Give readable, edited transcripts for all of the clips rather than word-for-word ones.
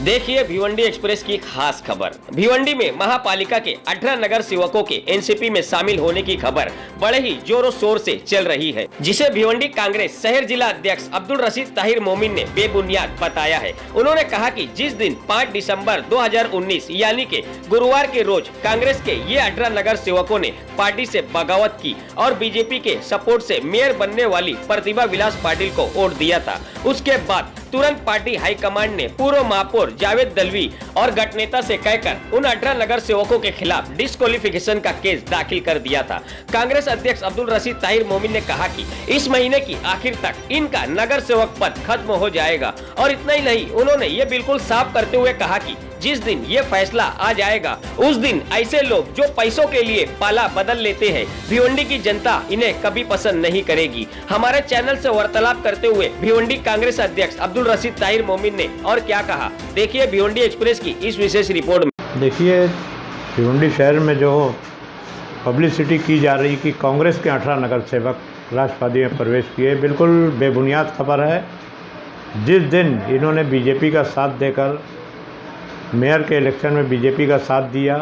देखिए भिवंडी एक्सप्रेस की खास खबर। भिवंडी में महापालिका के 18 नगर सेवकों के एनसीपी में शामिल होने की खबर बड़े ही जोरों शोर से चल रही है, जिसे भिवंडी कांग्रेस शहर जिला अध्यक्ष अब्दुल रशीद ताहिर मोमिन ने बेबुनियाद बताया है। उन्होंने कहा कि जिस दिन 5 दिसंबर 2019 यानी के गुरुवार के रोज कांग्रेस के ये 18 नगर सेवकों ने पार्टी से बगावत की और बीजेपी के सपोर्ट से मेयर बनने वाली प्रतिभा विलास पाटिल को वोट दिया था, उसके बाद तुरंत पार्टी हाईकमांड ने पूर्व महापौर जावेद दलवी और गठनेता से कहकर उन 18 नगर सेवकों के खिलाफ डिस्क्वालिफिकेशन का केस दाखिल कर दिया था। कांग्रेस अध्यक्ष अब्दुल रशीद ताहिर मोमिन ने कहा कि इस महीने की आखिर तक इनका नगर सेवक पद खत्म हो जाएगा और इतना ही नहीं, उन्होंने ये बिल्कुल साफ करते हुए कहा कि जिस दिन ये फैसला आ जाएगा उस दिन ऐसे लोग जो पैसों के लिए पाला बदल लेते हैं, भिवंडी की जनता इन्हें कभी पसंद नहीं करेगी। हमारे चैनल से वार्तालाप करते हुए भिवंडी कांग्रेस अध्यक्ष अब्दुल रशीद ताहिर मोमिन ने और क्या कहा, देखिए भिवंडी एक्सप्रेस की इस विशेष रिपोर्ट में। देखिए, भिवंडी शहर में जो पब्लिसिटी की जा रही कि कांग्रेस के 18 नगर सेवक राष्ट्रवादी में प्रवेश किए, बिल्कुल बेबुनियाद खबर है। जिस दिन इन्होंने बीजेपी का साथ देकर मेयर के इलेक्शन में बीजेपी का साथ दिया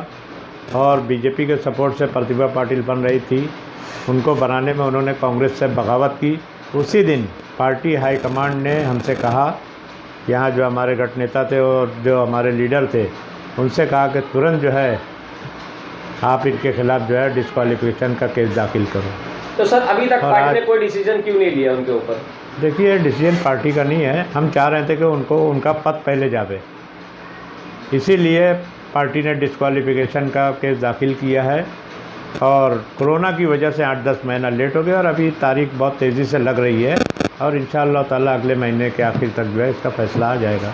और बीजेपी के सपोर्ट से प्रतिभा पाटिल बन रही थी, उनको बनाने में उन्होंने कांग्रेस से बगावत की। उसी दिन पार्टी हाईकमांड ने हमसे कहा, यहाँ जो हमारे गठनेता थे और जो हमारे लीडर थे, उनसे कहा कि तुरंत जो है आप इनके खिलाफ जो है डिस्क्वालिफिकेशन का केस दाखिल करो। तो सर अभी तक पार्टी ने कोई डिसीजन क्यों नहीं लिया उनके ऊपर? देखिए, डिसीजन पार्टी का नहीं है। हम चाह रहे थे कि उनका पद पहले जावे, इसीलिए पार्टी ने डिस्क्वालिफिकेशन का केस दाखिल किया है और कोरोना की वजह से 8-10 महीना लेट हो गया और अभी तारीख बहुत तेज़ी से लग रही है और इंशाअल्लाह ताला अगले महीने के आखिर तक जो है इसका फैसला आ जाएगा।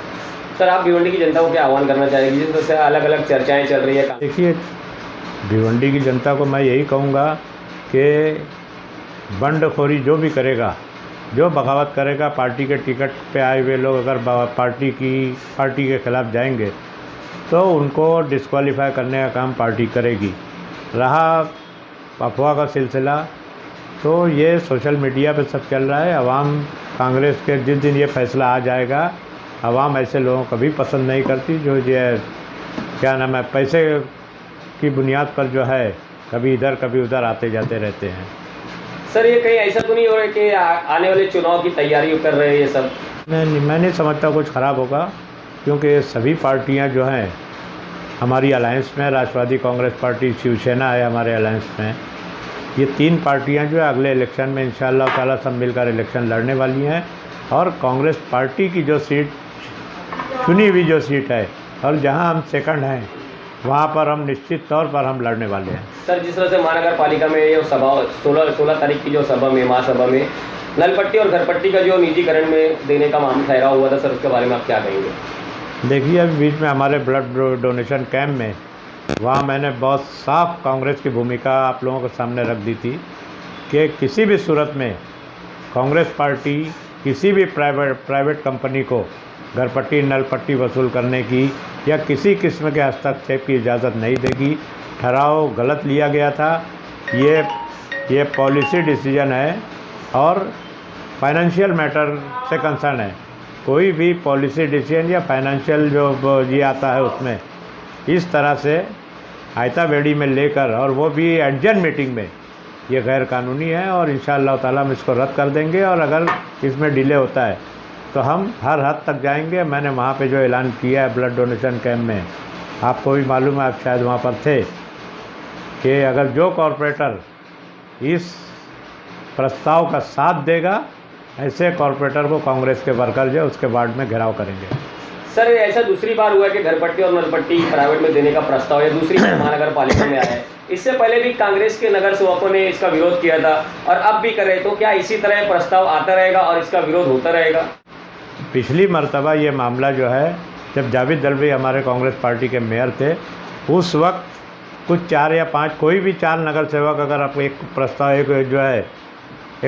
सर आप भिवंडी की जनता को क्या आह्वान करना चाहेंगे, जिस तरह से अलग अलग चर्चाएं चल रही है? देखिए, भिवंडी की जनता को मैं यही कहूँगा कि बंडखोरी जो भी करेगा, जो बगावत करेगा, पार्टी के टिकट पे आए हुए लोग अगर पार्टी के खिलाफ जाएंगे तो उनको डिस्क्वालीफाई करने का काम पार्टी करेगी। रहा अफवाह का सिलसिला, तो ये सोशल मीडिया पे सब चल रहा है। अवाम कांग्रेस के जिस दिन ये फैसला आ जाएगा, अवाम ऐसे लोगों को भी पसंद नहीं करती जो ये क्या नाम है, पैसे की बुनियाद पर जो है कभी इधर कभी उधर आते जाते रहते हैं। सर ये कहीं ऐसा तो नहीं हो रहा कि आने वाले चुनाव की तैयारी कर रहे हैं ये सब? मैं नहीं समझता कुछ ख़राब होगा, क्योंकि सभी पार्टियां जो हैं हमारी अलायंस में, राष्ट्रवादी कांग्रेस पार्टी, शिवसेना है हमारे अलायंस में, ये 3 पार्टियां जो है अगले इलेक्शन में इंशाअल्लाह ताला सब मिलकर इलेक्शन लड़ने वाली हैं और कांग्रेस पार्टी की जो सीट चुनी हुई जो सीट है और जहां हम सेकंड हैं वहाँ पर हम निश्चित तौर पर हम लड़ने वाले हैं। सर जिस तरह से महानगर पालिका में ये सभा 16 तारीख की जो सभा में, महासभा में नलपट्टी और घरपट्टी का जो निजीकरण में देने का मामला ठहराव हुआ था, सर उसके बारे में आप क्या कहेंगे? देखिए, अभी बीच में हमारे ब्लड डोनेशन कैंप में वहाँ मैंने बहुत साफ कांग्रेस की भूमिका आप लोगों के सामने रख दी थी कि किसी भी सूरत में कांग्रेस पार्टी किसी भी प्राइवेट कंपनी को घरपट्टी नलपट्टी वसूल करने की या किसी किस्म के हस्तक्षेप की इजाज़त नहीं देगी। ठहराव गलत लिया गया था, ये पॉलिसी डिसीजन है और फाइनेंशियल मैटर से कंसर्न है। कोई भी पॉलिसी डिसीजन या फाइनेंशियल जो ये आता है उसमें इस तरह से आयता बेड़ी में लेकर, और वो भी अर्जेंट मीटिंग में, ये गैर कानूनी है और इंशाअल्लाह ताला हम इसको रद्द कर देंगे और अगर इसमें डिले होता है तो हम हर हद तक जाएंगे। मैंने वहाँ पे जो ऐलान किया है ब्लड डोनेशन कैंप में, आपको भी मालूम है, आप शायद वहाँ पर थे, कि अगर जो कॉरपोरेटर इस प्रस्ताव का साथ देगा, ऐसे कॉरपोरेटर को कांग्रेस के वर्कर जो उसके वार्ड में घेराव करेंगे। सर ऐसा दूसरी बार हुआ है कि घरपट्टी और नलपट्टी प्राइवेट में देने का प्रस्ताव है, दूसरी बार महानगर पालिका में आया है। इससे पहले भी कांग्रेस के नगर सेवकों ने इसका विरोध किया था और अब भी करे, तो क्या इसी तरह प्रस्ताव आता रहेगा और इसका विरोध होता रहेगा? पिछली मर्तबा ये मामला जो है, जब जावेद दलवी हमारे कांग्रेस पार्टी के मेयर थे, उस वक्त कुछ 4 या 5 कोई भी 4 नगर सेवक अगर आप एक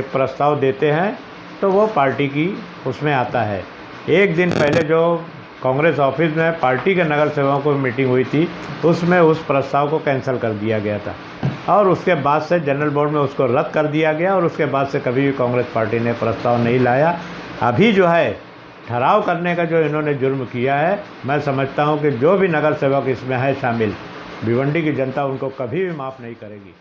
प्रस्ताव देते हैं तो वो पार्टी की उसमें आता है। एक दिन पहले जो कांग्रेस ऑफिस में पार्टी के नगर सेवकों की मीटिंग हुई थी, उसमें उस प्रस्ताव को कैंसिल कर दिया गया था और उसके बाद से जनरल बोर्ड में उसको रद्द कर दिया गया और उसके बाद से कभी भी कांग्रेस पार्टी ने प्रस्ताव नहीं लाया। अभी जो है ठहराव करने का जो इन्होंने जुर्म किया है, मैं समझता हूं कि जो भी नगर सेवक इसमें है शामिल, भिवंडी की जनता उनको कभी भी माफ़ नहीं करेगी।